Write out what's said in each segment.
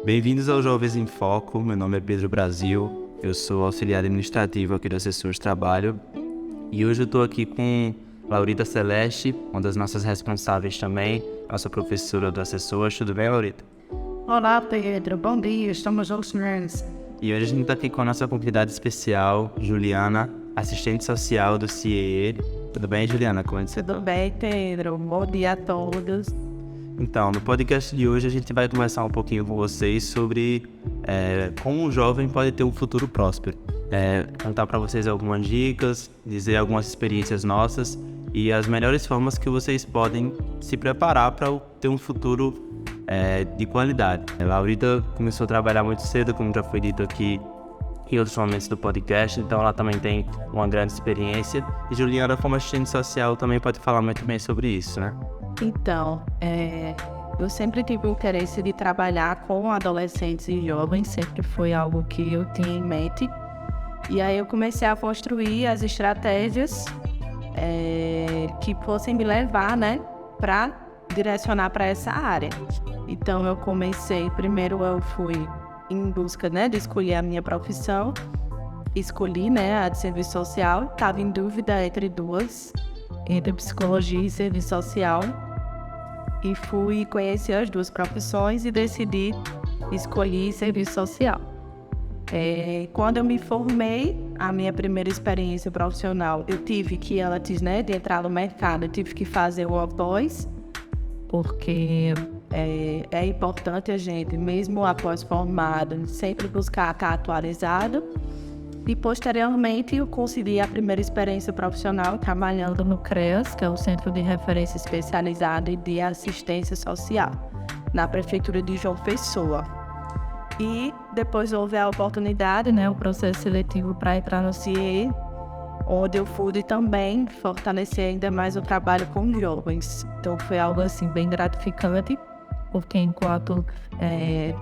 Bem-vindos ao Jovens em Foco, meu nome é Pedro Brasil, eu sou auxiliar administrativo aqui do Assessor de Trabalho e hoje eu estou aqui com Laurita Celeste, uma das nossas responsáveis também, nossa professora do Assessor. Tudo bem, Laurita? Olá, Pedro. Bom dia. Estamos juntos nessa. E hoje a gente está aqui com a nossa convidada especial, Juliana, assistente social do CIEE. Tudo bem, Juliana? Como é que você está? Tudo bem, Pedro? Bom dia a todos. Então, no podcast de hoje a gente vai conversar um pouquinho com vocês sobre como um jovem pode ter um futuro próspero. Contar para vocês algumas dicas, dizer algumas experiências nossas e as melhores formas que vocês podem se preparar para ter um futuro de qualidade. A Laurita começou a trabalhar muito cedo, como já foi dito aqui em outros momentos do podcast, então ela também tem uma grande experiência. E Juliana, como assistente social, também pode falar muito bem sobre isso, né? Então, eu sempre tive o interesse de trabalhar com adolescentes e jovens, sempre foi algo que eu tinha em mente. E aí eu comecei a construir as estratégias que fossem me levar, né, para direcionar para essa área. Então eu comecei, primeiro eu fui em busca, né, de escolher a minha profissão, escolhi, né, a de serviço social, estava em dúvida entre duas, entre psicologia e serviço social, e fui conhecer as duas profissões e decidi escolher serviço social. Quando eu me formei, a minha primeira experiência profissional, eu tive que, antes, né, de entrar no mercado, eu tive que fazer uma pós, porque é importante a gente, mesmo após formado, sempre buscar estar atualizado. E posteriormente eu consegui a primeira experiência profissional trabalhando no CREAS, que é o Centro de Referência Especializado de Assistência Social, na Prefeitura de João Pessoa. E depois houve a oportunidade, né, o processo seletivo para entrar no CIEE, onde eu pude também fortalecer ainda mais o trabalho com jovens. Então foi algo assim bem gratificante, porque enquanto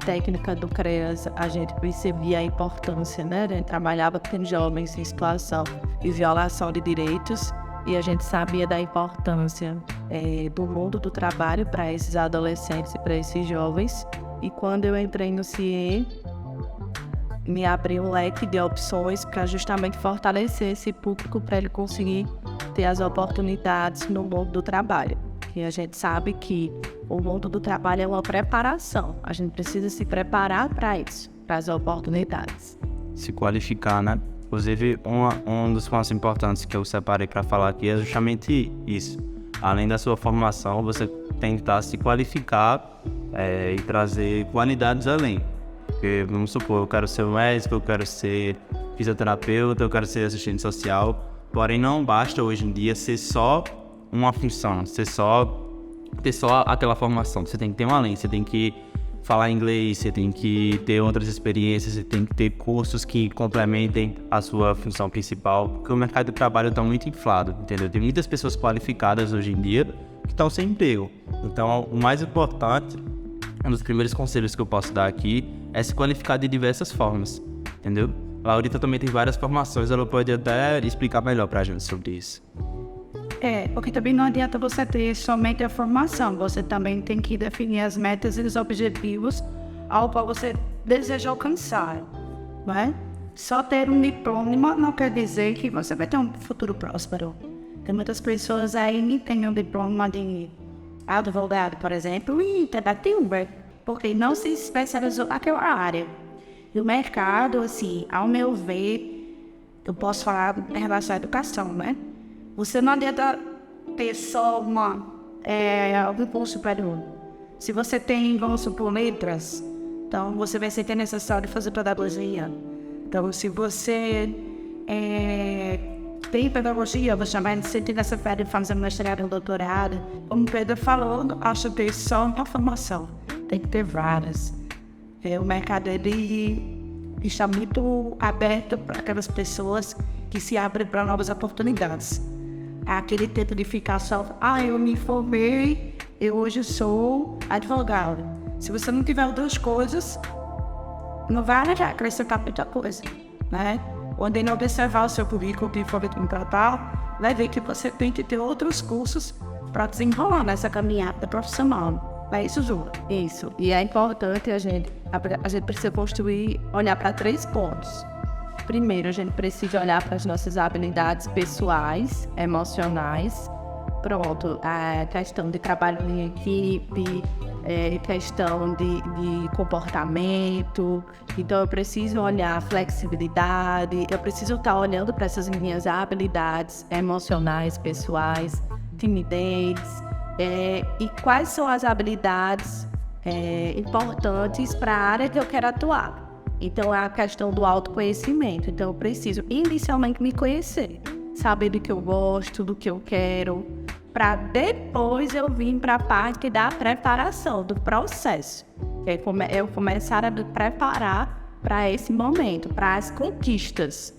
técnica do CREAS a gente percebia a importância, né? A gente trabalhava com jovens em situação de violação de direitos e a gente sabia da importância do mundo do trabalho para esses adolescentes e para esses jovens. E quando eu entrei no CIEE, me abriu um leque de opções para justamente fortalecer esse público para ele conseguir ter as oportunidades no mundo do trabalho. E a gente sabe que o mundo do trabalho é uma preparação. A gente precisa se preparar para isso, para as oportunidades. Se qualificar, né? Inclusive, um dos pontos importantes que eu separei para falar aqui é justamente isso. Além da sua formação, você tentar se qualificar e trazer qualidades além. Porque, vamos supor, eu quero ser médico, eu quero ser fisioterapeuta, eu quero ser assistente social. Porém, não basta hoje em dia ser só uma função, ter só aquela formação. Você tem que ter um além, você tem que falar inglês, você tem que ter outras experiências, você tem que ter cursos que complementem a sua função principal, porque o mercado de trabalho está muito inflado, entendeu? Tem muitas pessoas qualificadas hoje em dia que estão sem emprego. Então, o mais importante, um dos primeiros conselhos que eu posso dar aqui é se qualificar de diversas formas, entendeu? A Laurita também tem várias formações, ela pode até explicar melhor pra gente sobre isso. Porque também não adianta você ter somente a formação, você também tem que definir as metas e os objetivos ao qual você deseja alcançar, não é? Só ter um diploma não quer dizer que você vai ter um futuro próspero. Tem muitas pessoas aí que têm um diploma de advogado, por exemplo, e tentativa, porque não se especializou naquela área. E o mercado, assim, ao meu ver, eu posso falar em relação à educação, né? Você não adianta ter só um curso superior. Se você tem, vamos supor, letras, então você vai ser necessário fazer pedagogia. Então, se você tem pedagogia, você vai se sentir necessário fazer mestrado ou doutorado. Como o Pedro falou, não acho ter só uma formação. Tem que ter várias. O mercado está muito aberto para aquelas pessoas que se abrem para novas oportunidades. Aquele tempo de ficar só, eu me formei, eu hoje sou advogado. Se você não tiver outras coisas, não vai acrescentar muita coisa, né? Quando ele observar o seu currículo de forma contratar, vai ver que você tem que ter outros cursos para desenrolar nessa caminhada profissional. É isso, Ju? Isso. E é importante a gente precisa olhar para 3 pontos. Primeiro, a gente precisa olhar para as nossas habilidades pessoais, emocionais. Pronto, a questão de trabalho em equipe, questão de comportamento. Então, eu preciso olhar flexibilidade, eu preciso estar olhando para essas minhas habilidades emocionais, pessoais, timidez. E quais são as habilidades importantes para a área que eu quero atuar. Então, é a questão do autoconhecimento. Então, eu preciso inicialmente me conhecer, saber do que eu gosto, do que eu quero, para depois eu vir para a parte da preparação, do processo. Eu começar a me preparar para esse momento, para as conquistas.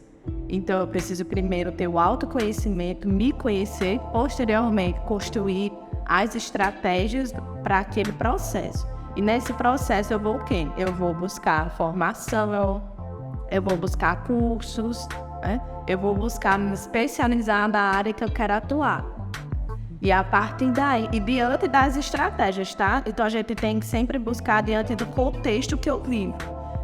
Então, eu preciso primeiro ter o autoconhecimento, me conhecer, posteriormente construir as estratégias para aquele processo. E nesse processo eu vou o quê? Eu vou buscar formação, eu vou buscar cursos, né? Eu vou buscar me especializar na área que eu quero atuar. E a partir daí, e diante das estratégias, tá? Então a gente tem que sempre buscar diante do contexto que eu vivo.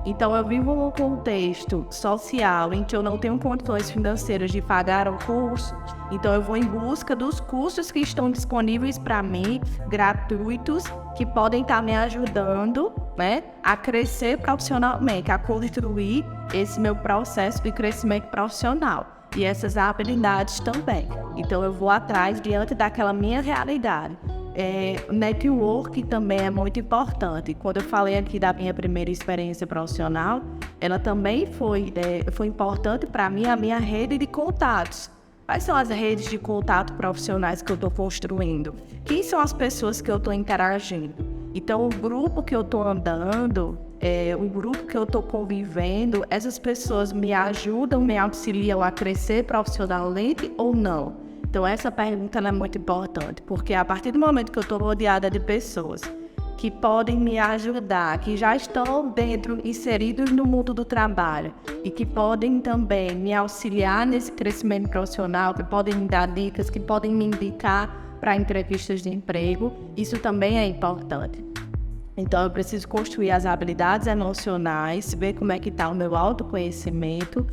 Então eu vivo num contexto social em que eu não tenho condições financeiras de pagar um curso, então eu vou em busca dos cursos que estão disponíveis para mim, gratuitos, que podem estar me ajudando, né, a crescer profissionalmente, a construir esse meu processo de crescimento profissional e essas habilidades também. Então eu vou atrás diante daquela minha realidade. Network também é muito importante. Quando eu falei aqui da minha primeira experiência profissional, ela também foi importante para mim, a minha rede de contatos. Quais são as redes de contato profissionais que eu estou construindo? Quem são as pessoas que eu estou interagindo? Então, o grupo que eu estou andando, o grupo que eu estou convivendo, essas pessoas me ajudam, me auxiliam a crescer profissionalmente ou não? Então, essa pergunta é muito importante, porque a partir do momento que eu estou rodeada de pessoas que podem me ajudar, que já estão inseridos no mundo do trabalho e que podem também me auxiliar nesse crescimento profissional, que podem me dar dicas, que podem me indicar para entrevistas de emprego, isso também é importante. Então, eu preciso construir as habilidades emocionais, ver como é que está o meu autoconhecimento,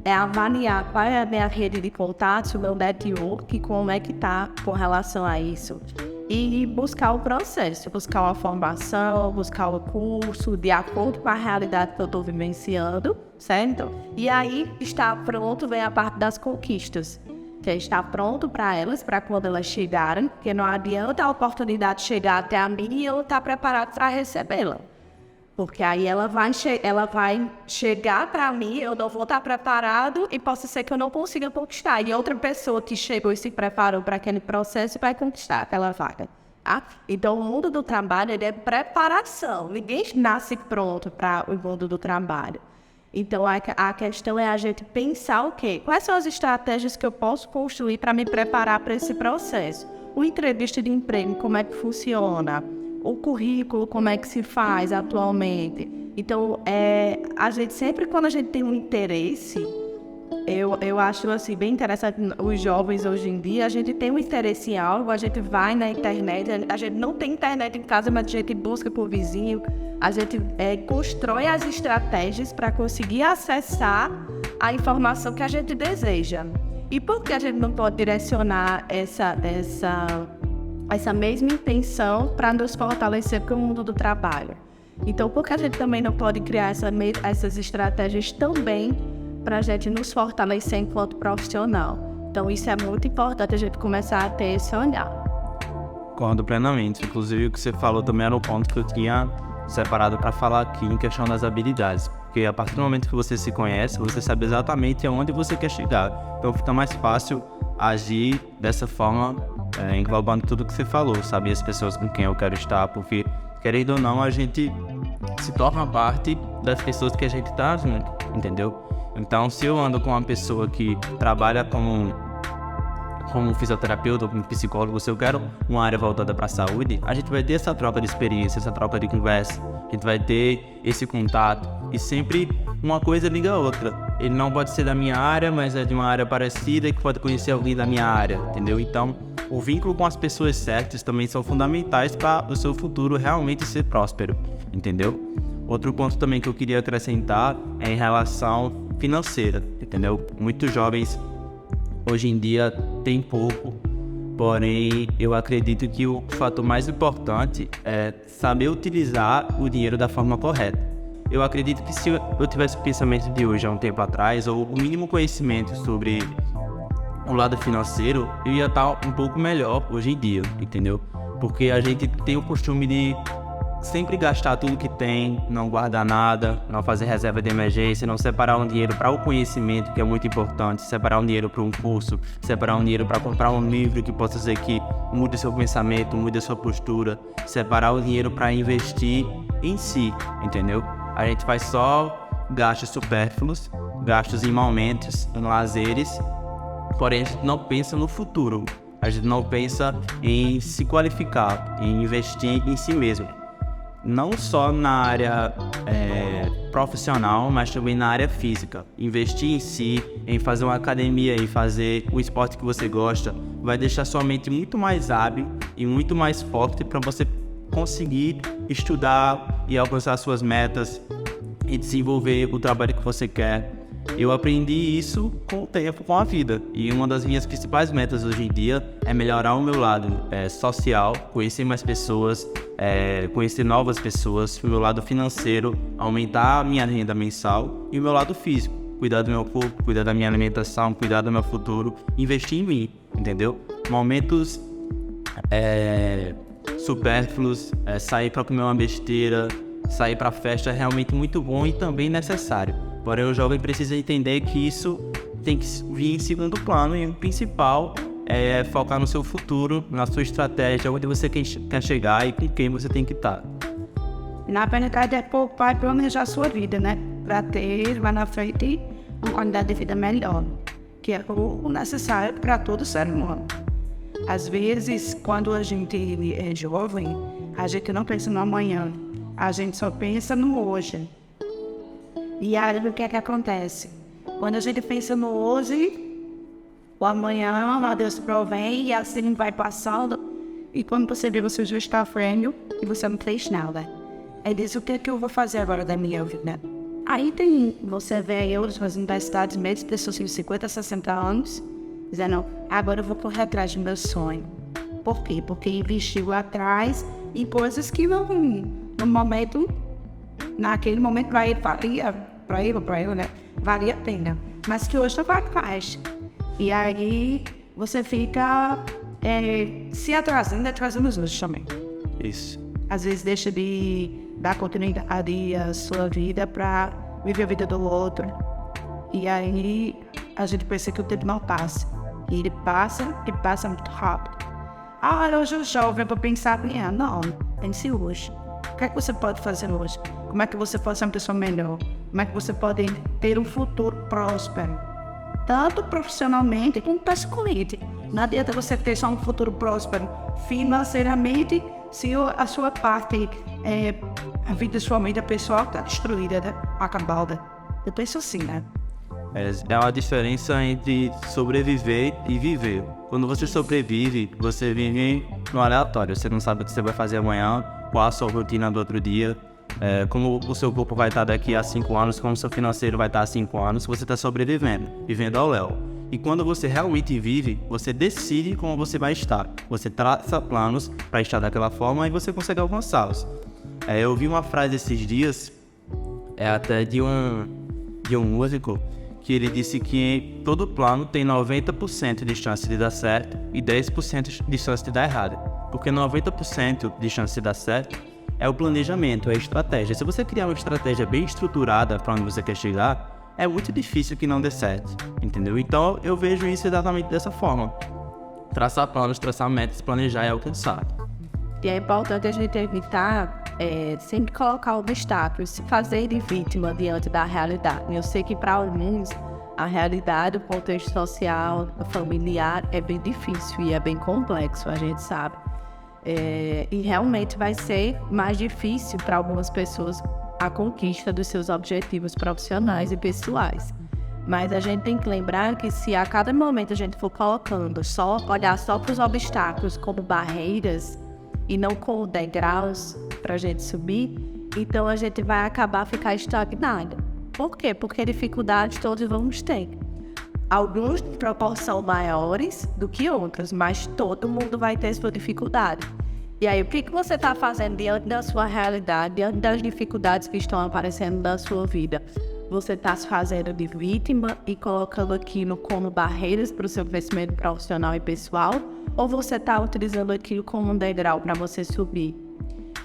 avaliar qual é a minha rede de contatos, o meu network, como é que está com relação a isso. E buscar o processo, buscar uma formação, buscar um curso, de acordo com a realidade que eu estou vivenciando, certo? E aí, estar pronto, vem a parte das conquistas. Que é estar pronto para elas, para quando elas chegarem, porque não adianta a oportunidade chegar até a mim e eu estar preparado para recebê-la. Porque aí ela vai chegar para mim, eu não vou estar preparado e pode ser que eu não consiga conquistar. E outra pessoa que chegou e se preparou para aquele processo vai conquistar aquela vaga. Tá? Então, o mundo do trabalho ele é preparação. Ninguém nasce pronto para o mundo do trabalho. Então, a questão é a gente pensar o quê? Quais são as estratégias que eu posso construir para me preparar para esse processo? Uma entrevista de emprego, como é que funciona? O currículo, como é que se faz atualmente. Então, a gente sempre, quando a gente tem um interesse, eu acho assim, bem interessante, os jovens hoje em dia, a gente tem um interesse em algo, a gente vai na internet, a gente não tem internet em casa, mas a gente busca por vizinho, a gente constrói as estratégias para conseguir acessar a informação que a gente deseja. E por que a gente não pode direcionar essa mesma intenção para nos fortalecer para o mundo do trabalho? Então, por que a gente também não pode criar essas estratégias também para a gente nos fortalecer enquanto profissional? Então, isso é muito importante a gente começar a ter esse olhar. Concordo plenamente. Inclusive, o que você falou também era um ponto que eu tinha separado para falar aqui em questão das habilidades. Porque a partir do momento que você se conhece, você sabe exatamente aonde você quer chegar. Então, fica mais fácil agir dessa forma, englobando tudo que você falou, sabe? As pessoas com quem eu quero estar, porque, querendo ou não, a gente se torna parte das pessoas que a gente está junto, entendeu? Então, se eu ando com uma pessoa que trabalha como fisioterapeuta ou como psicólogo, se eu quero uma área voltada para a saúde, a gente vai ter essa troca de experiência, essa troca de conversa, a gente vai ter esse contato e sempre uma coisa liga a outra. Ele não pode ser da minha área, mas é de uma área parecida que pode conhecer alguém da minha área, entendeu? Então, o vínculo com as pessoas certas também são fundamentais para o seu futuro realmente ser próspero, entendeu? Outro ponto também que eu queria acrescentar é em relação financeira, entendeu? Muitos jovens hoje em dia têm pouco, porém eu acredito que o fator mais importante é saber utilizar o dinheiro da forma correta. Eu acredito que se eu tivesse o pensamento de hoje há um tempo atrás, ou o mínimo conhecimento sobre o lado financeiro, eu ia estar um pouco melhor hoje em dia, entendeu? Porque a gente tem o costume de sempre gastar tudo que tem, não guardar nada, não fazer reserva de emergência, não separar um dinheiro para o conhecimento, que é muito importante, separar um dinheiro para um curso, separar um dinheiro para comprar um livro que possa ser que mude seu pensamento, mude a sua postura, separar o dinheiro para investir em si, entendeu? A gente faz só gastos supérfluos, gastos em momentos, em lazeres, porém a gente não pensa no futuro, a gente não pensa em se qualificar, em investir em si mesmo. Não só na área profissional, mas também na área física. Investir em si, em fazer uma academia, em fazer o esporte que você gosta, vai deixar sua mente muito mais hábil e muito mais forte para você conseguir estudar e alcançar suas metas e desenvolver o trabalho que você quer. Eu aprendi isso com o tempo, com a vida. E uma das minhas principais metas hoje em dia é melhorar o meu lado social, conhecer mais pessoas, conhecer novas pessoas, o meu lado financeiro, aumentar a minha renda mensal e o meu lado físico. Cuidar do meu corpo, cuidar da minha alimentação, cuidar do meu futuro, investir em mim, entendeu? Momentos supérfluos, sair para comer uma besteira, sair para festa é realmente muito bom e também necessário. Porém, o jovem precisa entender que isso tem que vir em segundo plano e o principal é focar no seu futuro, na sua estratégia, onde você quer chegar e com quem você tem que estar. Na verdade, é para planejar a sua vida, né? Para ter lá na frente uma qualidade de vida melhor, que é o necessário para todo ser humano. Às vezes, quando a gente é jovem, a gente não pensa no amanhã, a gente só pensa no hoje. E aí, o que é que acontece? Quando a gente pensa no hoje, o amanhã, lá Deus provém e assim vai passando. E quando você vê, você já está freno e você não fez nada. Aí diz, o que é que eu vou fazer agora da minha vida? Aí você vê hoje nas universidades, mesmo pessoas de 50, 60 anos, dizendo, agora eu vou correr atrás do meu sonho. Por quê? Porque investiu lá atrás em coisas que no momento, naquele momento valia para ele, né? Valia a pena. Mas que hoje não vai mais. E aí você fica se atrasando os outros também. Isso. Às vezes deixa de dar continuidade à sua vida para viver a vida do outro. E aí a gente pensa que o tempo não passa. E ele passa muito rápido. Hoje o jovem para pensar amanhã. Não, pense hoje. O que é que você pode fazer hoje? Como é que você pode ser uma pessoa melhor? Como é que você pode ter um futuro próspero? Tanto profissionalmente como pessoalmente. Não adianta você ter só um futuro próspero financeiramente se a sua parte, a vida sua vida pessoal está destruída, né? Acabada. Eu penso assim, né? É uma diferença entre sobreviver e viver. Quando você sobrevive, você vive no aleatório. Você não sabe o que você vai fazer amanhã, qual a sua rotina do outro dia, como o seu corpo vai estar daqui a 5 anos, como o seu financeiro vai estar há 5 anos. Você está sobrevivendo, vivendo ao léu. E quando você realmente vive, você decide como você vai estar. Você traça planos para estar daquela forma e você consegue alcançá-los. Eu vi uma frase esses dias, até de um músico, que ele disse que todo plano tem 90% de chance de dar certo e 10% de chance de dar errado. Porque 90% de chance de dar certo é o planejamento, é a estratégia. Se você criar uma estratégia bem estruturada para onde você quer chegar, é muito difícil que não dê certo, entendeu? Então eu vejo isso exatamente dessa forma. Traçar planos, traçar metas, planejar e alcançar. E é importante a gente evitar sempre colocar obstáculos, se fazer de vítima diante da realidade. Eu sei que para alguns a realidade, o contexto social, familiar é bem difícil e é bem complexo, a gente sabe. E realmente vai ser mais difícil para algumas pessoas a conquista dos seus objetivos profissionais e pessoais. Mas a gente tem que lembrar que se a cada momento a gente for colocando olhar só para os obstáculos como barreiras e não como degraus para a gente subir, então a gente vai acabar ficar estagnado. Por quê? Porque dificuldades todos vamos ter. Alguns de proporção maiores do que outros, mas todo mundo vai ter sua dificuldade. E aí, o que você está fazendo diante da sua realidade, diante das dificuldades que estão aparecendo na sua vida? Você está se fazendo de vítima e colocando aquilo como barreiras para o seu crescimento profissional e pessoal? Ou você está utilizando aquilo como um degrau para você subir?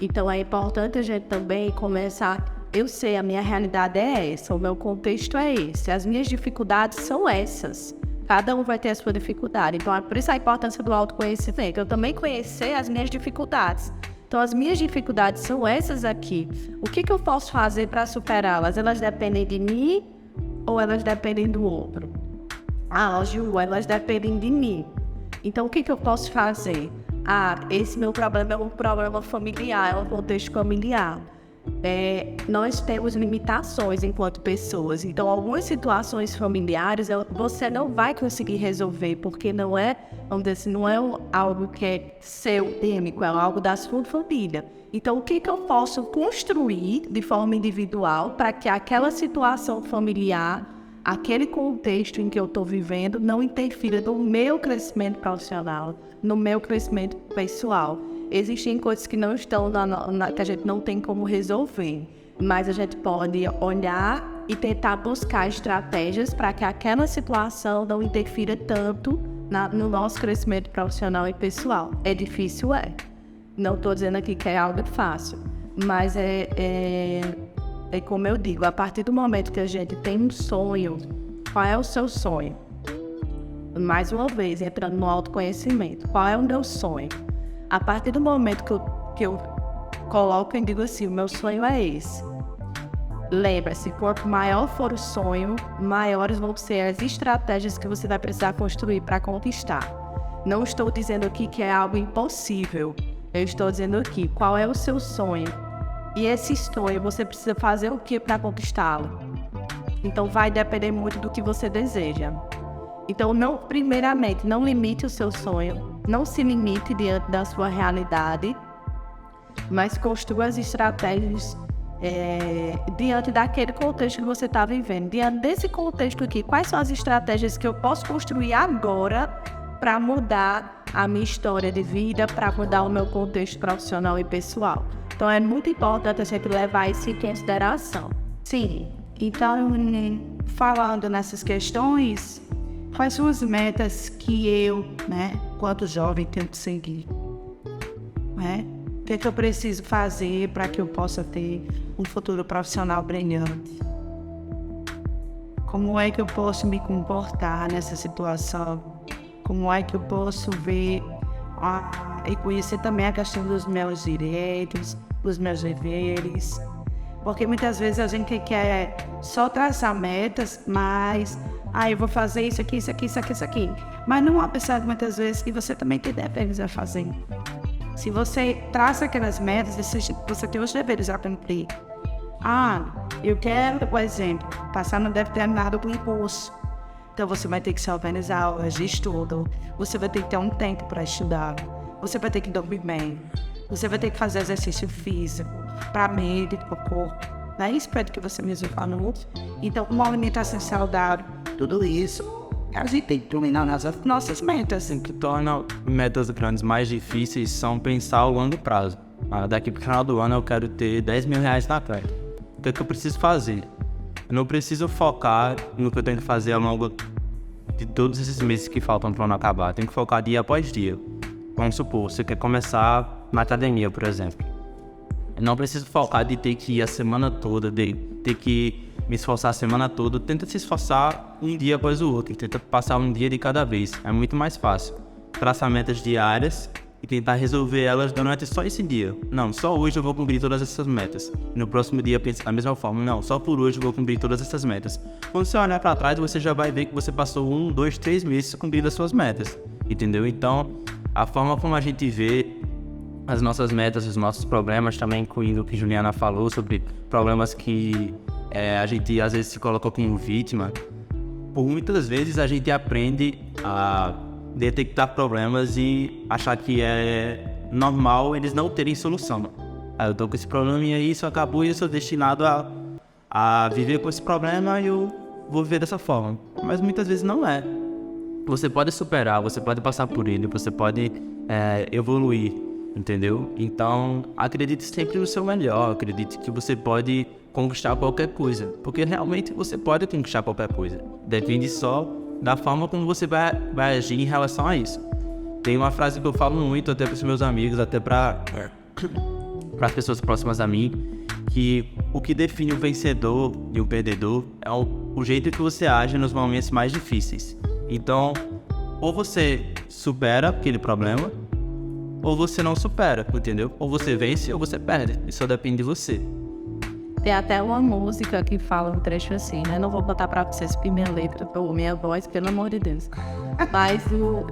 Então é importante a gente também começar, eu sei, a minha realidade é essa, o meu contexto é esse, as minhas dificuldades são essas. Cada um vai ter a sua dificuldade, então é por isso a importância do autoconhecimento. Eu também conhecer as minhas dificuldades. Então as minhas dificuldades são essas aqui. O que eu posso fazer para superá-las? Elas dependem de mim ou elas dependem do outro? Ju, elas dependem de mim. Então o que eu posso fazer? Esse meu problema é um problema familiar, é um contexto familiar. Nós temos limitações enquanto pessoas, então algumas situações familiares você não vai conseguir resolver, porque não é, vamos dizer assim, não é algo que é seu, único, é algo da sua família. Então o que eu posso construir de forma individual para que aquela situação familiar, aquele contexto em que eu estou vivendo, não interfira no meu crescimento profissional, no meu crescimento pessoal. Existem coisas que não estão que a gente não tem como resolver, mas a gente pode olhar e tentar buscar estratégias para que aquela situação não interfira tanto no nosso crescimento profissional e pessoal. É difícil, Não estou dizendo aqui que é algo fácil, mas é como eu digo, a partir do momento que a gente tem um sonho, qual é o seu sonho? Mais uma vez, entrando no autoconhecimento, qual é o meu sonho? A partir do momento que eu coloco e digo assim, o meu sonho é esse. Lembra-se, quanto maior for o sonho, maiores vão ser as estratégias que você vai precisar construir para conquistar. Não estou dizendo aqui que é algo impossível. Eu estou dizendo aqui, qual é o seu sonho? E esse sonho, você precisa fazer o que para conquistá-lo? Então vai depender muito do que você deseja. Então, primeiramente, não limite o seu sonho, não se limite diante da sua realidade, mas construa as estratégias diante daquele contexto que você está vivendo. Diante desse contexto aqui, quais são as estratégias que eu posso construir agora para mudar a minha história de vida, para mudar o meu contexto profissional e pessoal? Então, é muito importante a gente levar isso em consideração. Sim, então, falando nessas questões, quais são as metas que eu, enquanto jovem, tento seguir? O que eu preciso fazer para que eu possa ter um futuro profissional brilhante? Como é que eu posso me comportar nessa situação? Como é que eu posso ver e conhecer também a questão dos meus direitos, dos meus deveres? Porque muitas vezes a gente quer só traçar metas, mas eu vou fazer isso aqui, isso aqui, isso aqui, isso aqui. Mas não há pensado muitas vezes que você também tem deveres a fazer. Se você traça aquelas metas, você tem os deveres a cumprir. Eu quero, por exemplo, passar no determinado concurso. Então você vai ter que se organizar horas de estudo, você vai ter que ter um tempo para estudar, você vai ter que dormir bem, você vai ter que fazer exercício físico para a mente, para o corpo. Não é isso que você mesmo falou? Então, uma alimentação saudável, tudo isso, a gente tem que dominar nas nossas metas. O que torna metas grandes mais difíceis são pensar ao longo prazo. Daqui para o final do ano eu quero ter 10 mil reais na conta. O que é que eu preciso fazer? Eu não preciso focar no que eu tenho que fazer ao longo de todos esses meses que faltam para o ano acabar. Eu tenho que focar dia após dia. Vamos supor, você quer começar na academia, por exemplo. Eu não preciso focar de ter que ir a semana toda, de ter que me esforçar a semana toda. Tenta se esforçar um dia após o outro. Tenta passar um dia de cada vez. É muito mais fácil. Traçar metas diárias e tentar resolver elas durante só esse dia. Não, só hoje eu vou cumprir todas essas metas. No próximo dia pensa da mesma forma. Não, só por hoje eu vou cumprir todas essas metas. Quando você olhar para trás, você já vai ver que você passou 1, 2, 3 meses cumprindo as suas metas. Entendeu? Então, a forma como a gente vê as nossas metas, os nossos problemas, também incluindo o que Juliana falou sobre problemas que a gente às vezes se coloca como vítima. por muitas vezes a gente aprende a detectar problemas e achar que é normal eles não terem solução. Eu tô com esse problema e isso acabou e eu sou destinado a viver com esse problema e eu vou viver dessa forma. Mas muitas vezes não é. Você pode superar, você pode passar por ele, você pode evoluir, entendeu? Então, acredite sempre no seu melhor, acredite que você pode conquistar qualquer coisa, porque realmente você pode conquistar qualquer coisa. Depende só da forma como você vai agir em relação a isso. Tem uma frase que eu falo muito até para os meus amigos, até para as pessoas próximas a mim, que o que define o vencedor e o perdedor é o jeito que você age nos momentos mais difíceis. Então, ou você supera aquele problema, ou você não supera, entendeu? Ou você vence ou você perde. Isso só depende de você. Tem até uma música que fala um trecho assim, né? Não vou botar pra vocês minha letra ou minha voz, pelo amor de Deus. Mas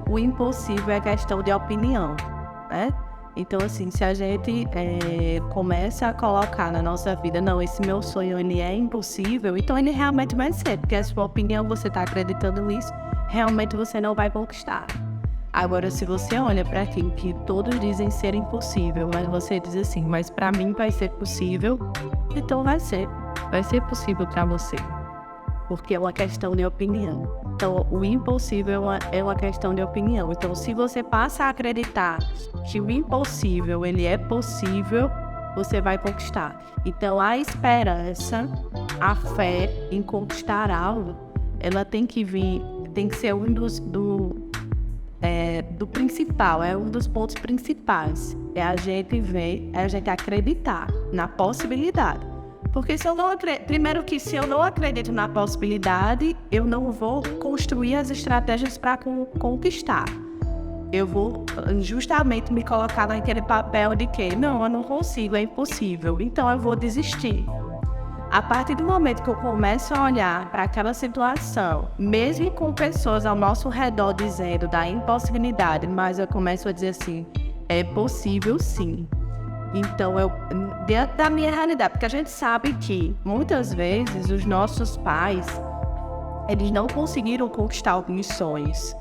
o impossível é questão de opinião, né? Então, assim, se a gente começa a colocar na nossa vida, não, esse meu sonho, ele é impossível, então ele realmente vai ser, porque a sua opinião, você tá acreditando nisso, realmente você não vai conquistar. Agora, se você olha para aquilo que todos dizem ser impossível, mas você diz assim, mas para mim vai ser possível, então vai ser possível para você, porque é uma questão de opinião. Então, o impossível é uma questão de opinião. Então, se você passa a acreditar que o impossível, ele é possível, você vai conquistar. Então, a esperança, a fé em conquistar algo, ela tem que vir, tem que ser um do principal, é um dos pontos principais. É a gente ver, é a gente acreditar na possibilidade. Porque se eu não acredito na possibilidade, eu não vou construir as estratégias para conquistar. Eu vou justamente me colocar naquele papel de que, não, eu não consigo, é impossível, então eu vou desistir. A partir do momento que eu começo a olhar para aquela situação, mesmo com pessoas ao nosso redor dizendo da impossibilidade, mas eu começo a dizer assim, é possível sim. Então, dentro da minha realidade, porque a gente sabe que muitas vezes os nossos pais, eles não conseguiram conquistar alguns sonhos.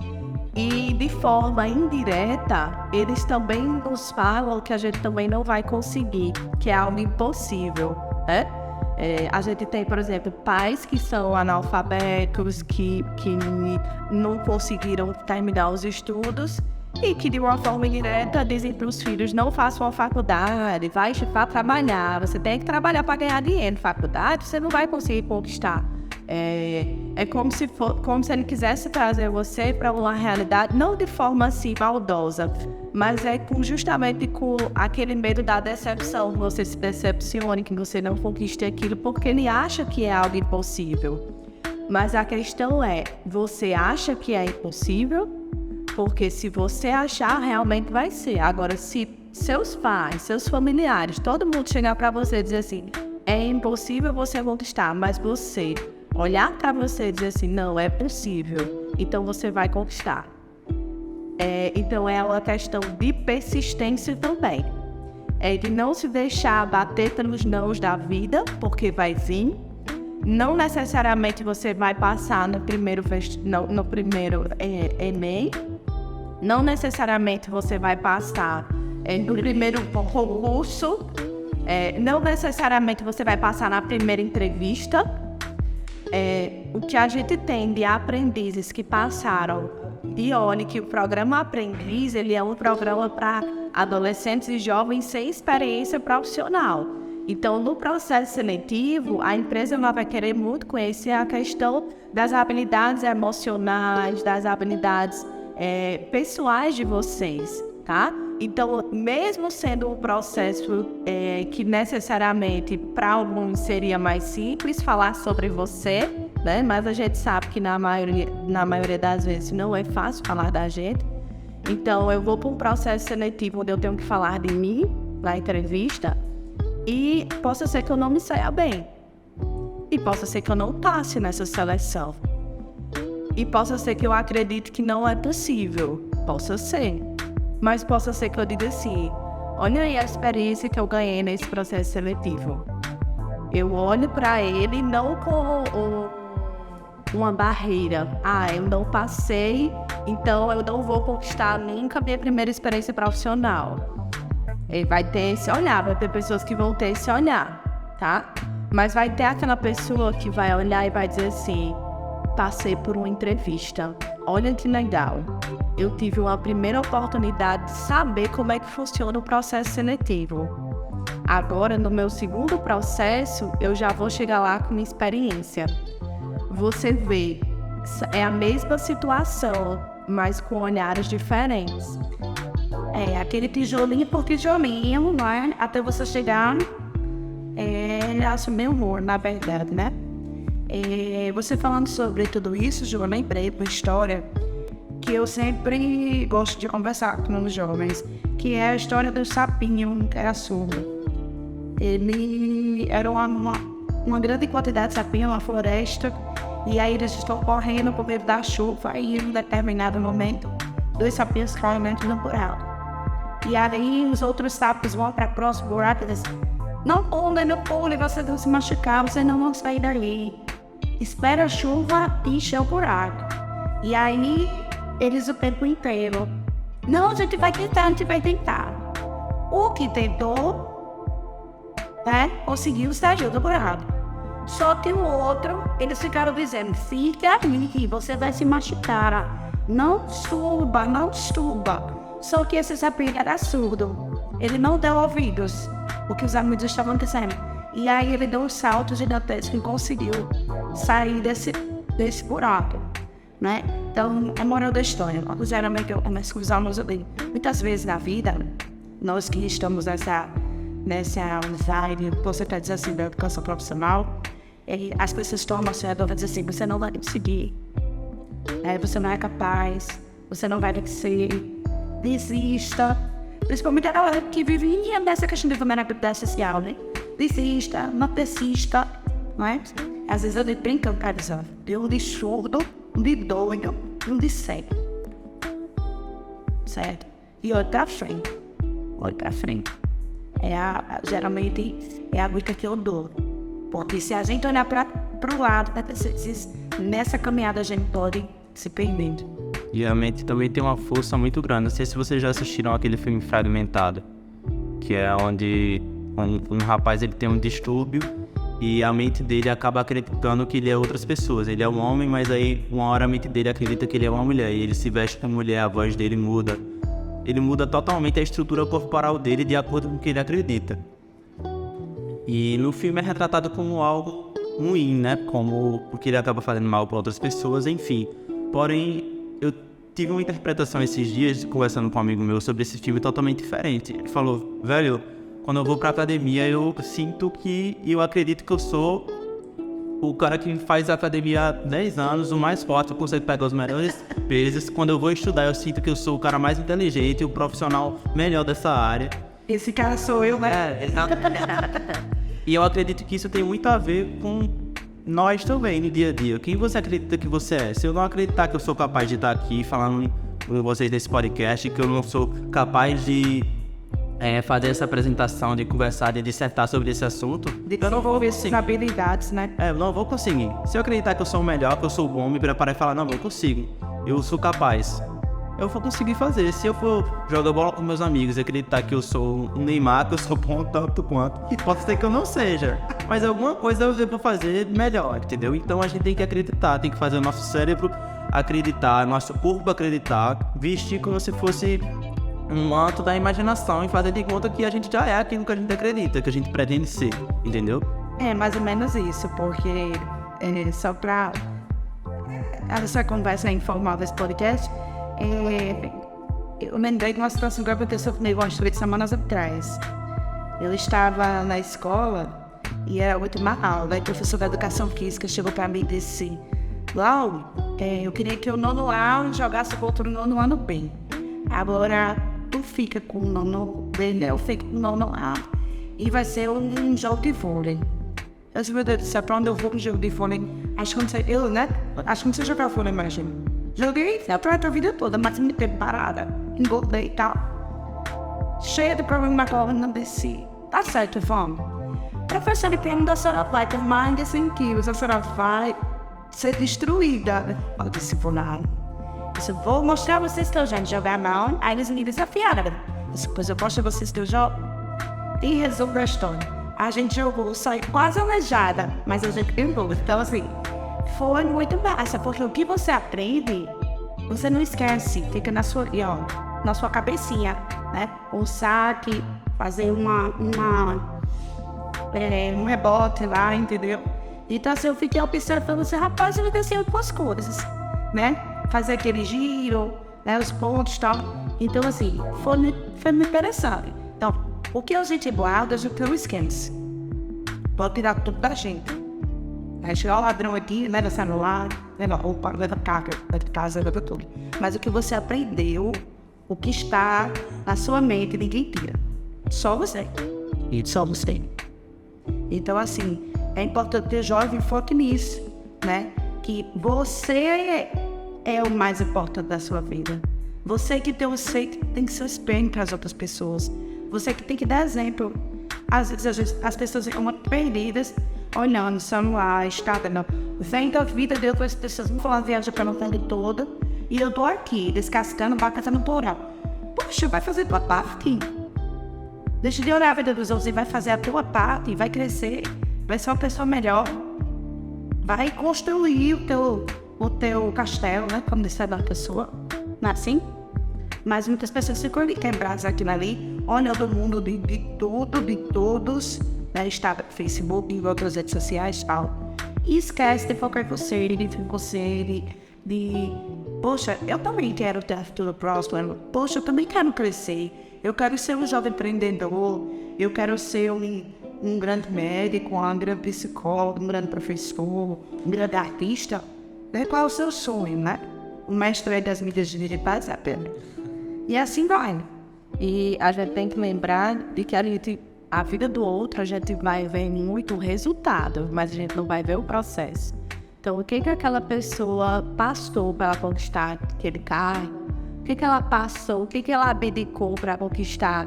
E de forma indireta, eles também nos falam que a gente também não vai conseguir, que é algo impossível, né? A gente tem, por exemplo, pais que são analfabetos, que não conseguiram terminar os estudos e que, de uma forma indireta, dizem para os filhos, não façam a faculdade, vai trabalhar, você tem que trabalhar para ganhar dinheiro. Faculdade, você não vai conseguir conquistar. É como se ele quisesse trazer você para uma realidade, não de forma assim maldosa, mas justamente com aquele medo da decepção, que você se decepcione, que você não conquiste aquilo, porque ele acha que é algo impossível. Mas a questão é, você acha que é impossível? Porque se você achar, realmente vai ser. Agora, se seus pais, seus familiares, todo mundo chegar para você e dizer assim, é impossível você conquistar, mas você olhar para você e dizer assim, não, é possível, então você vai conquistar. Então é uma questão de persistência também. É de não se deixar bater pelos nãos da vida, porque vai vir. Não necessariamente você vai passar no primeiro Enem. Não necessariamente você vai passar no primeiro concurso. Não necessariamente você vai passar na primeira entrevista. O que a gente tem de aprendizes que passaram, e olha que o programa Aprendiz, ele é um programa para adolescentes e jovens sem experiência profissional. Então, no processo seletivo, a empresa vai querer muito conhecer a questão das habilidades emocionais, das habilidades pessoais de vocês, tá? Então, mesmo sendo um processo que necessariamente para alguns seria mais simples falar sobre você, né? Mas a gente sabe que na maioria das vezes não é fácil falar da gente. Então, eu vou para um processo seletivo onde eu tenho que falar de mim na entrevista e possa ser que eu não me saia bem. E possa ser que eu não passe nessa seleção. E possa ser que eu acredite que não é possível. Possa ser. Mas possa ser que eu diga assim, olha aí a experiência que eu ganhei nesse processo seletivo. Eu olho para ele não com uma barreira. Eu não passei, então eu não vou conquistar nunca a minha primeira experiência profissional. E vai ter esse olhar, vai ter pessoas que vão ter esse olhar, tá? Mas vai ter aquela pessoa que vai olhar e vai dizer assim: passei por uma entrevista, olha que legal. Eu tive uma primeira oportunidade de saber como é que funciona o processo seletivo. Agora, no meu segundo processo, eu já vou chegar lá com minha experiência. Você vê, é a mesma situação, mas com olhares diferentes. Aquele tijolinho por tijolinho, né? Até você chegar assumir humor, na verdade, né? Você falando sobre tudo isso, eu lembrei de uma história que eu sempre gosto de conversar com os jovens, que é a história do sapinho que era surdo. Ele era uma grande quantidade de sapinho na floresta, e aí eles estão correndo por meio da chuva, e em um determinado momento, 2 sapinhos caem dentro do buraco. E aí os outros sapos vão para o próximo buraco e dizem: não pule, você não se machucar, você não vai sair dali. Espera a chuva e encher o buraco. E aí eles o tempo inteiro: não, a gente vai tentar. O que tentou, conseguiu sair do buraco. Só que o outro, eles ficaram dizendo: fica ali, você vai se machucar. Não suba. Só que esse sapinho era surdo. Ele não deu ouvidos o que os amigos estavam dizendo. E aí ele deu um salto gigantesco e conseguiu sair desse buraco, né? Então, a moral da história, geralmente eu começo a usar ali. Muitas vezes na vida, nós que estamos nessa vibe, você está dizendo assim, da educação profissional, as pessoas tomam a dor e dizem assim: você não vai conseguir, você não é capaz, você não vai vencer, desista. Principalmente a galera que vivia nessa questão de vulnerabilidade social, né? Desista, não desista, não é? Às vezes eu brinco, cara, eu de surdo, de doido, de cego. Certo? E olha pra frente. Geralmente é a dica que eu dou. Porque se a gente olhar pro lado, nessa caminhada a gente pode se perder. E a mente também tem uma força muito grande. Não sei se vocês já assistiram aquele filme Fragmentado, que é onde um rapaz ele tem um distúrbio e a mente dele acaba acreditando que ele é outras pessoas. Ele é um homem, mas aí uma hora a mente dele acredita que ele é uma mulher. E ele se veste como mulher, a voz dele muda. Ele muda totalmente a estrutura corporal dele de acordo com o que ele acredita. E no filme é retratado como algo ruim, né? Como porque ele acaba fazendo mal para outras pessoas, enfim. Porém, eu tive uma interpretação esses dias, conversando com um amigo meu sobre esse filme totalmente diferente. Ele falou: velho, quando eu vou pra academia, eu sinto que eu acredito que eu sou o cara que faz academia há 10 anos, o mais forte, que consegue pegar os melhores pesos. Quando eu vou estudar, eu sinto que eu sou o cara mais inteligente, o profissional melhor dessa área. Esse cara sou eu, né? Exato. E eu acredito que isso tem muito a ver com nós também, no dia a dia. Quem você acredita que você é? Se eu não acreditar que eu sou capaz de estar aqui falando com vocês nesse podcast, que eu não sou capaz de fazer essa apresentação, de conversar, de dissertar sobre esse assunto, eu não vou conseguir. Habilidades, né? Eu não vou conseguir. Se eu acreditar que eu sou o melhor, que eu sou bom, me preparar e falar: não, eu consigo, eu sou capaz, eu vou conseguir fazer. Se eu for jogar bola com meus amigos e acreditar que eu sou um Neymar, que eu sou bom tanto quanto, pode ser que eu não seja, mas alguma coisa eu vou fazer melhor, entendeu? Então a gente tem que acreditar, tem que fazer o nosso cérebro acreditar, nosso corpo acreditar, vestir como se fosse um manto da imaginação e fazer de conta que a gente já é aquilo que a gente acredita, que a gente pretende ser, entendeu? É mais ou menos isso, porque só pra essa conversa informal desse podcast, eu lembrei de uma situação que aconteceu comigo umas 3 semanas atrás. Eu estava na escola e era a última aula, e o professor da educação física chegou para mim e disse: Lau, eu queria que o nono A jogasse contra o nono ano B. Agora tu fica com o nono B, eu fico com o nono A. E vai ser um jogo de vôlei. Eu disse: meu Deus do céu, pra onde eu vou com um jogo de vôlei? Acho que não sei, acho que não sei jogar vôlei, imagina. Joguei a vida toda, mas me teve parada, engordei e tal. Cheia de problema agora, não desci. Tá certo, vamos. Professor, ele pergunta: a senhora vai ter mais de 100 quilos, a senhora vai ser destruída ao discipular. Eu vou mostrar vocês que eu já jogar a mão, aí eles me desafiaram. Depois eu mostro vocês que eu jogo. E resolve a história. A gente jogou, saiu quase aleijada, mas a gente ganhou. Então, assim, foi muito massa, porque o que você aprende, você não esquece, fica na sua cabecinha, né? Um saque, fazer um rebote lá, entendeu? Então, assim, eu fiquei observando esse rapaz, ele desceu com as coisas, né? Fazer aquele giro, né? Os pontos e tal. Então, assim, foi muito interessante. Então, o que a gente guarda, a gente não esquece. Pode tirar tudo da gente. Aí chegar o ladrão aqui, leva celular, leva roupa, leva carga, leva casa, leva tudo. Mas o que você aprendeu, o que está na sua mente, ninguém tira. Só você. E só você. Então, assim, é importante ter jovem foque nisso, né? Que você é o mais importante da sua vida. Você que tem que ser espelho para as outras pessoas. Você que tem que dar exemplo. Às vezes as pessoas ficam muito perdidas, olhando o celular, Instagram. Vem da vida de outras pessoas, vão falar viagem para a vida toda. E eu tô aqui, descascando, batendo porão. Poxa, vai fazer tua parte. Deixa de olhar a vida dos outros e vai fazer a tua parte, vai crescer, vai ser uma pessoa melhor. Vai construir o teu castelo, né? Como disse a pessoa. Não é assim? Mas muitas pessoas ficam quebradas aquilo ali, olham do mundo de todos, né? Está no Facebook, em outras redes sociais e tal. E esquece de focar em você, poxa, eu também quero ter futuro próximo, poxa, eu também quero crescer, eu quero ser um jovem empreendedor, eu quero ser um grande médico, um grande psicólogo, um grande professor, um grande artista. Qual é o seu sonho, né? O mestre das mídias digitais é apenas. E assim vai. E a gente tem que lembrar de que a vida do outro, a gente vai ver muito o resultado, mas a gente não vai ver o processo. Então, o que aquela pessoa passou para conquistar aquele carro? O que ela passou? O que ela abdicou para conquistar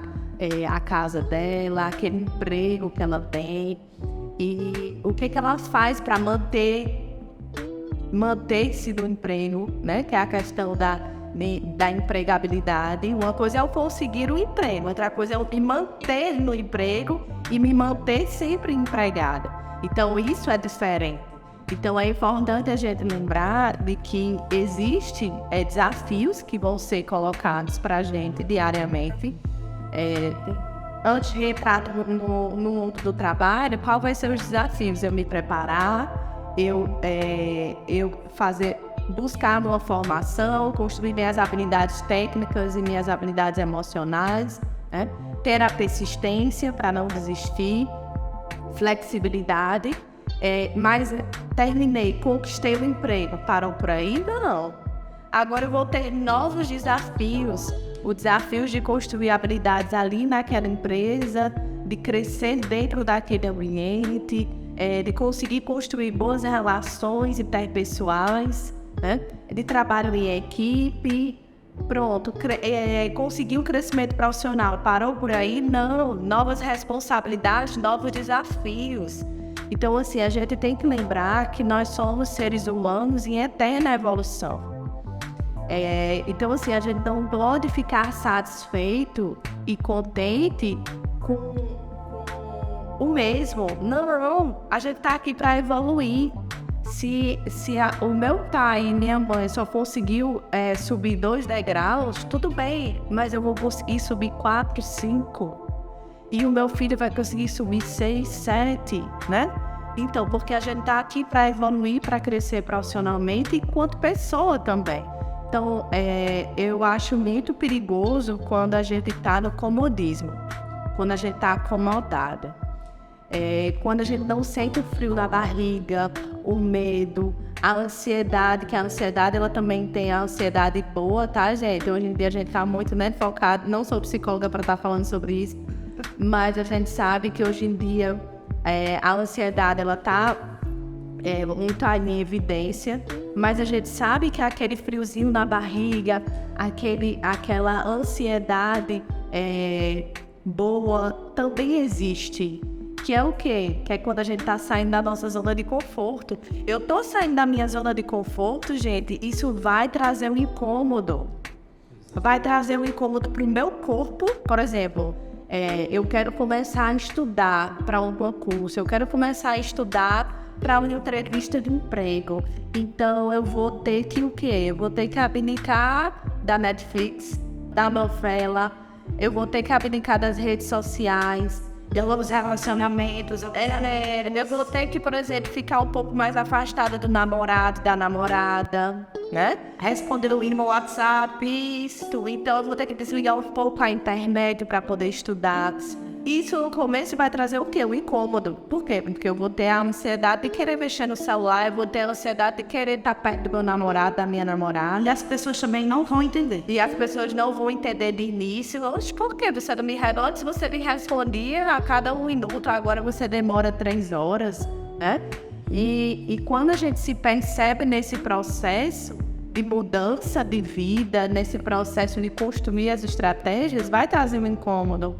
a casa dela, aquele emprego que ela tem? E o que ela faz para manter-se no emprego, né? Que é a questão da empregabilidade. Uma coisa é eu conseguir um emprego, outra coisa é eu me manter no emprego e me manter sempre empregada. Então, isso é diferente. Então, é importante a gente lembrar de que existem desafios que vão ser colocados para a gente diariamente. Antes de entrar no mundo do trabalho, qual vai ser os desafios? Eu me preparar, buscar uma formação, construir minhas habilidades técnicas e minhas habilidades emocionais, né? Ter a persistência para não desistir, flexibilidade, mas terminei, conquistei o emprego, parou por aí? Não. Agora eu vou ter novos desafios, os desafios de construir habilidades ali naquela empresa, de crescer dentro daquele ambiente, de conseguir construir boas relações interpessoais, né? De trabalho em equipe, pronto, conseguir um crescimento profissional, parou por aí? Não, novas responsabilidades, novos desafios. Então, assim, a gente tem que lembrar que nós somos seres humanos em eterna evolução. Então, assim, a gente não pode ficar satisfeito e contente com o mesmo. Não, a gente tá aqui para evoluir. Se o meu pai e minha mãe só conseguiu subir 2 degraus, tudo bem, mas eu vou conseguir subir 4, 5. E o meu filho vai conseguir subir 6, 7, né? Então, porque a gente tá aqui para evoluir, para crescer profissionalmente enquanto pessoa também. Então, eu acho muito perigoso quando a gente tá no comodismo, quando a gente tá acomodada. Quando a gente não sente o frio na barriga, o medo, a ansiedade, que a ansiedade ela também tem a ansiedade boa, tá, gente? Hoje em dia a gente tá muito, né, focado, não sou psicóloga para estar falando sobre isso, mas a gente sabe que hoje em dia a ansiedade ela tá muito em evidência, mas a gente sabe que aquele friozinho na barriga, aquela ansiedade boa também existe. que é o quê? Que é quando a gente tá saindo da nossa zona de conforto. Eu tô saindo da minha zona de conforto, gente, isso vai trazer um incômodo. Vai trazer um incômodo pro meu corpo. Por exemplo, eu quero começar a estudar para um concurso, eu quero começar a estudar para uma entrevista de emprego. Então eu vou ter que o quê? Eu vou ter que abdicar da Netflix, da novela, eu vou ter que abdicar das redes sociais, dos relacionamentos. Eu vou ter que, por exemplo, ficar um pouco mais afastada do namorado, da namorada, né? Responder no WhatsApp, isso. Então eu vou ter que desligar um pouco a internet para poder estudar. Isso no começo vai trazer o quê? O incômodo. Por quê? Porque eu vou ter a ansiedade de querer mexer no celular, eu vou ter a ansiedade de querer estar perto do meu namorado, da minha namorada. E as pessoas também não vão entender. E as pessoas não vão entender de início. Oxe, por quê? Você não me responde? Antes você me respondia a cada 1 minuto, agora você demora 3 horas, né? E quando a gente se percebe nesse processo de mudança de vida, nesse processo de construir as estratégias, vai trazer um incômodo.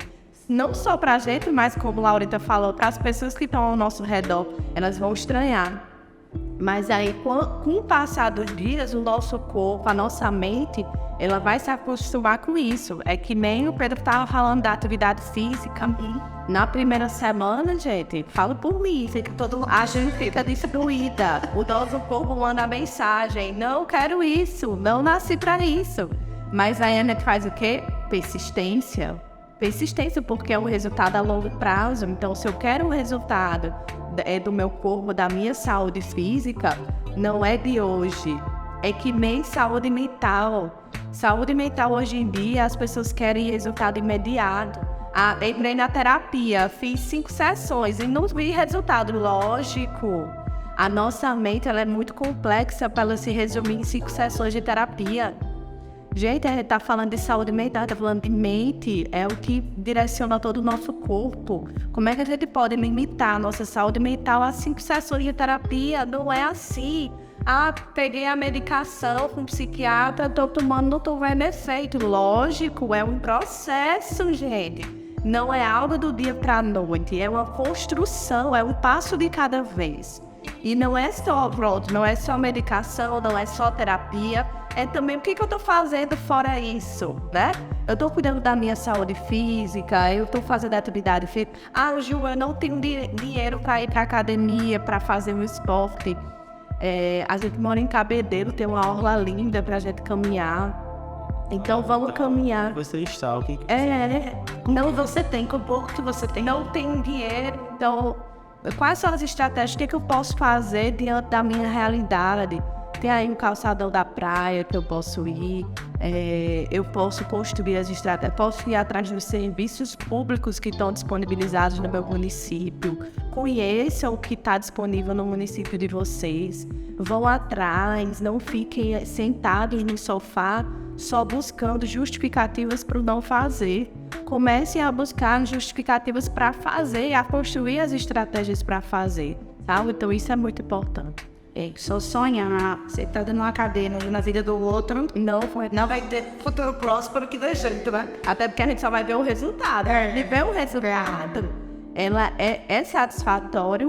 Não só para a gente, mas como a Laurita falou, para as pessoas que estão ao nosso redor, elas vão estranhar. Mas aí, com o passar dos dias, o nosso corpo, a nossa mente, ela vai se acostumar com isso. É que nem o Pedro estava falando da atividade física. Na primeira semana, gente, falo por mim, a gente fica destruída. O nosso corpo manda mensagem: não quero isso, não nasci para isso. Mas aí a gente faz o quê? Persistência, porque é um resultado a longo prazo. Então, se eu quero um resultado do meu corpo, da minha saúde física, não é de hoje. É que nem saúde mental. Saúde mental, hoje em dia, as pessoas querem resultado imediato. Entrei na terapia, fiz 5 sessões e não vi resultado. Lógico, a nossa mente ela é muito complexa para ela se resumir em 5 sessões de terapia. Gente, a gente tá falando de saúde mental, tá falando de mente, é o que direciona todo o nosso corpo. Como é que a gente pode limitar a nossa saúde mental a 5 sessões de terapia? Não é assim. Peguei a medicação com o psiquiatra, tô tomando, não tô vendo efeito. Lógico, é um processo, gente. Não é algo do dia pra noite, é uma construção, é um passo de cada vez. E não é só, não é só medicação, não é só terapia. É também o que eu tô fazendo fora isso, né? Eu tô cuidando da minha saúde física, eu tô fazendo atividade física. Ju, eu não tenho dinheiro para ir pra academia, para fazer um esporte. A gente mora em Cabedelo, tem uma orla linda pra gente caminhar. Então vamos caminhar. Você está, o que? Não, você tem, com o pouco que você tem. Não tenho dinheiro, então quais são as estratégias? O que eu posso fazer diante da minha realidade? Tem aí um calçadão da praia que eu posso ir, eu posso construir as estratégias, posso ir atrás dos serviços públicos que estão disponibilizados no meu município. Conheçam o que está disponível no município de vocês, vão atrás, não fiquem sentados no sofá só buscando justificativas para o não fazer. Comecem a buscar justificativas para fazer, a construir as estratégias para fazer, tá? Então isso é muito importante. Só sonhar, você tá dando uma cadeira na vida do outro, não vai ter futuro próspero que dê jeito, né? Até porque a gente só vai ver o resultado. E ver o resultado, ela é satisfatório,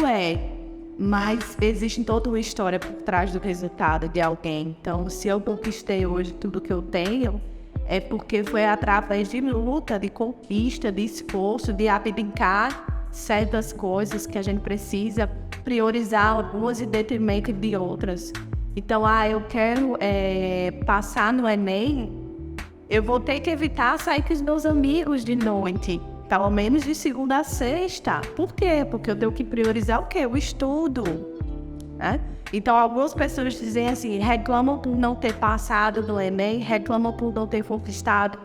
mas existe toda uma história por trás do resultado de alguém. Então, se eu conquistei hoje tudo que eu tenho, é porque foi através de luta, de conquista, de esforço, de abdicar certas coisas que a gente precisa priorizar algumas em detrimento de outras. Então, eu quero passar no Enem, eu vou ter que evitar sair com os meus amigos de noite, pelo menos de segunda a sexta. Por quê? Porque eu tenho que priorizar o quê? O estudo, né? Então, algumas pessoas dizem assim, reclamam por não ter passado no Enem, reclamam por não ter conquistado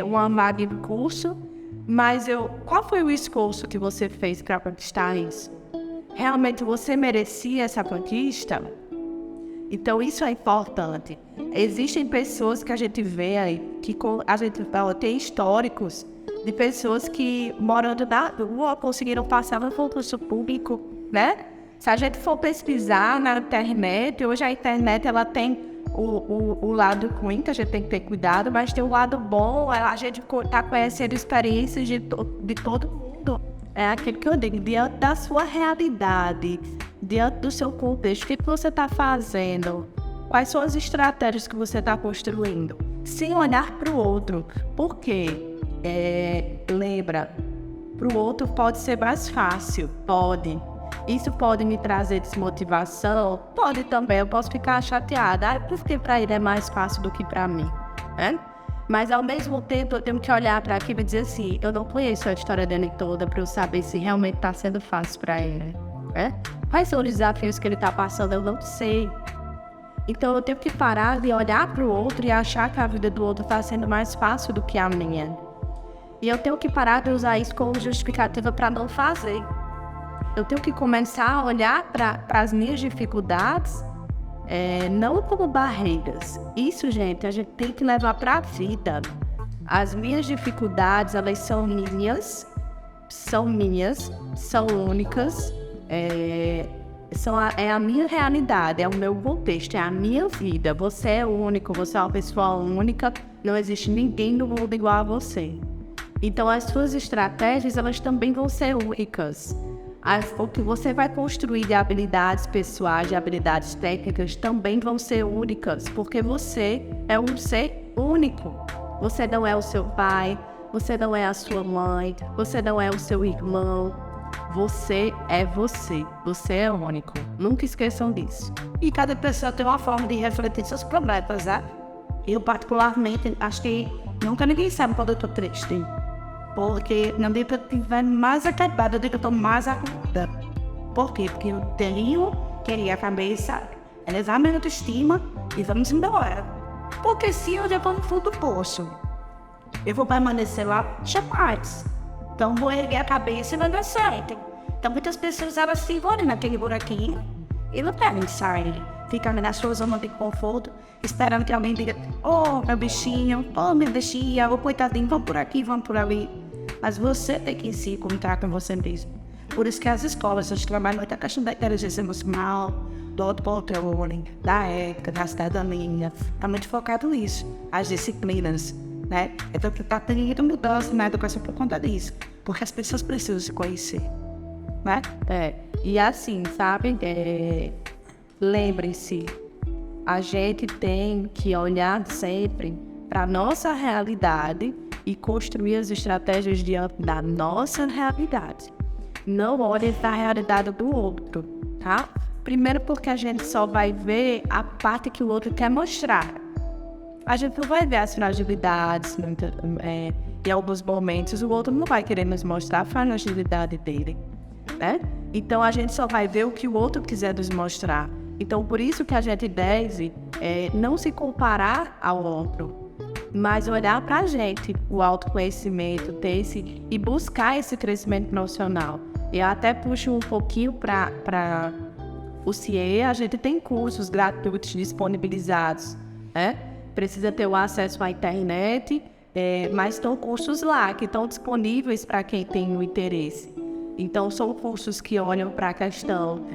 uma vaga no curso, mas qual foi o esforço que você fez para conquistar isso? Realmente você merecia essa conquista? Então isso é importante. Existem pessoas que a gente vê aí, que a gente tem históricos de pessoas que morando na rua conseguiram passar no concurso público, né? Se a gente for pesquisar na internet, hoje a internet ela tem o lado ruim, que a gente tem que ter cuidado, mas tem o lado bom, a gente está conhecendo experiências de todo mundo. é aquilo que eu digo, diante da sua realidade, diante do seu contexto, o que você está fazendo? Quais são as estratégias que você está construindo? Sem olhar para o outro. Por quê? Lembra, para o outro pode ser mais fácil, pode. Isso pode me trazer desmotivação? Pode também, eu posso ficar chateada. Porque para ele é mais fácil do que para mim, né? Mas ao mesmo tempo eu tenho que olhar para aquilo e dizer assim, eu não conheço a história dele toda para eu saber se realmente está sendo fácil para ele, né? Quais são os desafios que ele está passando? Eu não sei. Então eu tenho que parar de olhar para o outro e achar que a vida do outro está sendo mais fácil do que a minha. E eu tenho que parar de usar isso como justificativa para não fazer. Eu tenho que começar a olhar para as minhas dificuldades, não como barreiras. Isso, gente, a gente tem que levar para a vida. As minhas dificuldades, elas são minhas, são únicas, é a minha realidade, é o meu contexto, é a minha vida. Você é único, você é uma pessoa única, não existe ninguém no mundo igual a você. Então, as suas estratégias, elas também vão ser únicas. O que você vai construir de habilidades pessoais, de habilidades técnicas, também vão ser únicas, porque você é um ser único. Você não é o seu pai, você não é a sua mãe, você não é o seu irmão. Você é você. Você é único. Nunca esqueçam disso. E cada pessoa tem uma forma de refletir seus problemas, né? Eu, particularmente, acho que nunca ninguém sabe quando eu tô triste. Porque não deu pra estiver mais acabada do que eu tô mais aguda. Por quê? Porque eu queria a cabeça, elevar minha autoestima e vamos embora. Porque se eu já vou no fundo do poço, eu vou permanecer lá jamais. Então vou erguer a cabeça e não dar certo. Então muitas pessoas elas se envolvem naquele buraquinho e não querem sair. Ficam na sua zona de conforto, esperando que alguém diga, oh meu bichinho, oh minha bichinha, oh coitadinho, vamos por aqui, vamos por ali. Mas você tem que se encontrar com você mesmo. Por isso que as escolas, elas trabalham muito a questão da inteligência emocional, do autocontrole, da ética, da cidadania. Está muito focado nisso, as disciplinas, né? Então está tendo mudança na educação por conta disso. Porque as pessoas precisam se conhecer, né? E assim, sabe? Lembre-se, a gente tem que olhar sempre para a nossa realidade e construir as estratégias diante da nossa realidade. Não olhe para a realidade do outro, tá? Primeiro porque a gente só vai ver a parte que o outro quer mostrar. A gente não vai ver as fragilidades, em alguns momentos o outro não vai querer nos mostrar a fragilidade dele, né? Então a gente só vai ver o que o outro quiser nos mostrar. Então por isso que a gente deve não se comparar ao outro, mas olhar para a gente, o autoconhecimento, e buscar esse crescimento profissional. Eu até puxo um pouquinho para o CIE, a gente tem cursos gratuitos disponibilizados, né? Precisa ter o acesso à internet, mas estão cursos lá que estão disponíveis para quem tem o interesse. Então, são cursos que olham para a questão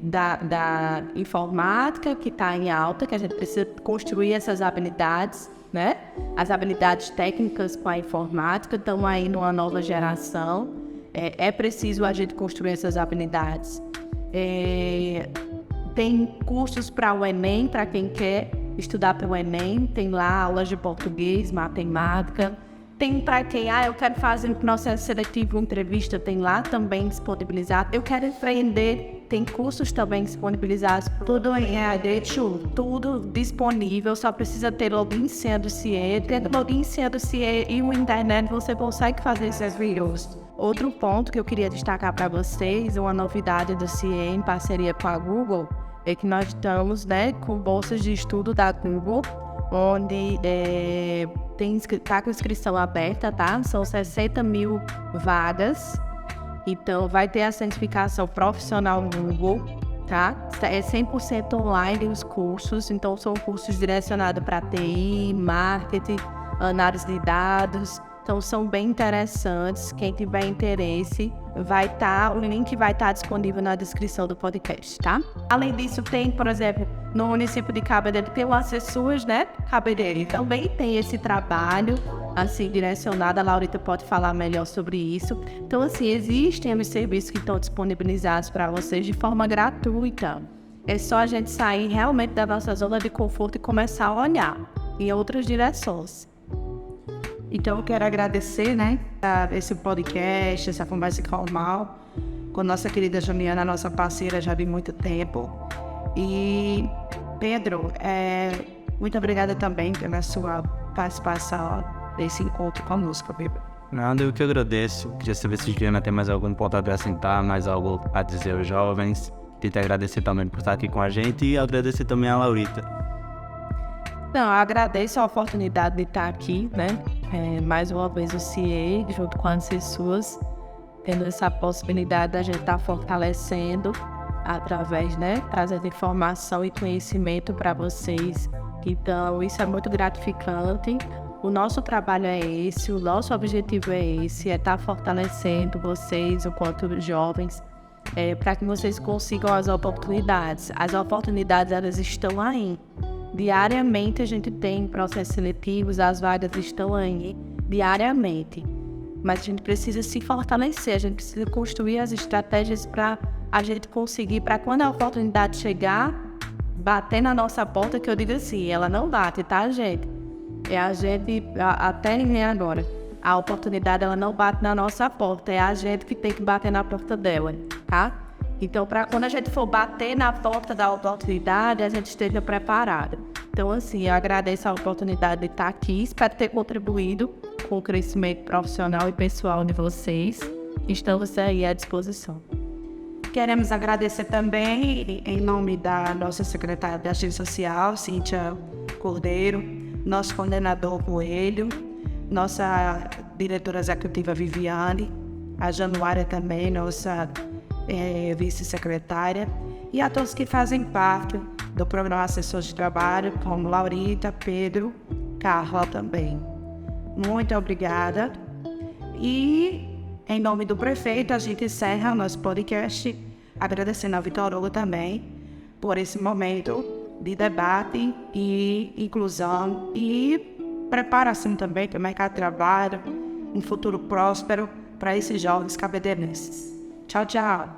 da informática, que está em alta, que a gente precisa construir essas habilidades, né? As habilidades técnicas com a informática estão aí numa nova geração. É preciso a gente construir essas habilidades. Tem cursos para o Enem, para quem quer estudar para o Enem. Tem lá aulas de português, matemática. Tem para quem, eu quero fazer um processo seletivo, entrevista, tem lá também disponibilizado. Eu quero empreender, tem cursos também disponibilizados. Tudo tudo disponível, só precisa ter login e senha do CIE. Tendo login e senha do CIE e o internet, você consegue fazer esses vídeos. Outro ponto que eu queria destacar para vocês, uma novidade do CIE em parceria com a Google, é que nós estamos, com bolsas de estudo da Google, onde está com inscrição aberta, tá? São 60 mil vagas. Então, vai ter a certificação profissional Google, tá? É 100% online os cursos. Então, são cursos direcionados para TI, marketing, análise de dados, Então são bem interessantes. Quem tiver interesse, o link vai estar disponível na descrição do podcast, tá? Além disso, tem, por exemplo, no município de Cabedelo, tem o Acessuas, né? Cabedelo também tem esse trabalho, assim, direcionado. A Laurita pode falar melhor sobre isso. Então, assim, existem os serviços que estão disponibilizados para vocês de forma gratuita. É só a gente sair realmente da nossa zona de conforto e começar a olhar em outras direções. Então, eu quero agradecer, né, esse podcast, essa conversa informal com nossa querida Juliana, nossa parceira já de muito tempo. E, Pedro, muito obrigada também pela sua participação nesse encontro conosco, Pedro. Nada, eu que agradeço. Queria saber se Juliana tem mais algum ponto a acrescentar, mais algo a dizer aos jovens. Tento agradecer também por estar aqui com a gente e agradecer também a Laurita. Não, eu agradeço a oportunidade de estar aqui, né? Mais uma vez o CIE, junto com as pessoas, tendo essa possibilidade da gente estar fortalecendo através, né? Trazendo informação e conhecimento para vocês. Então, isso é muito gratificante. O nosso trabalho é esse, o nosso objetivo é esse, é estar fortalecendo vocês, enquanto jovens, para que vocês consigam as oportunidades. As oportunidades, elas estão aí. Diariamente a gente tem processos seletivos, as vagas estão aí, diariamente. Mas a gente precisa se fortalecer, a gente precisa construir as estratégias para a gente conseguir, para quando a oportunidade chegar, bater na nossa porta, que eu digo assim, ela não bate, tá, gente? É a gente, até ninguém agora. A oportunidade, ela não bate na nossa porta, é a gente que tem que bater na porta dela, tá? Então, para quando a gente for bater na porta da oportunidade, a gente esteja preparado. Então, assim, eu agradeço a oportunidade de estar aqui, espero ter contribuído com o crescimento profissional e pessoal de vocês. Estamos aí à disposição. Queremos agradecer também, em nome da nossa secretária de Assistência Social, Cíntia Cordeiro, nosso coordenador Coelho, nossa diretora executiva Viviane, a Januária também, nossa vice-secretária, e a todos que fazem parte do programa Assessor de Trabalho, como Laurita, Pedro, Carla também. Muito obrigada. E, em nome do prefeito, a gente encerra o nosso podcast, agradecendo ao Vitor Hugo também por esse momento de debate e inclusão e preparação também para o mercado de trabalho, um futuro próspero para esses jovens cabedelenses. Tchau, tchau.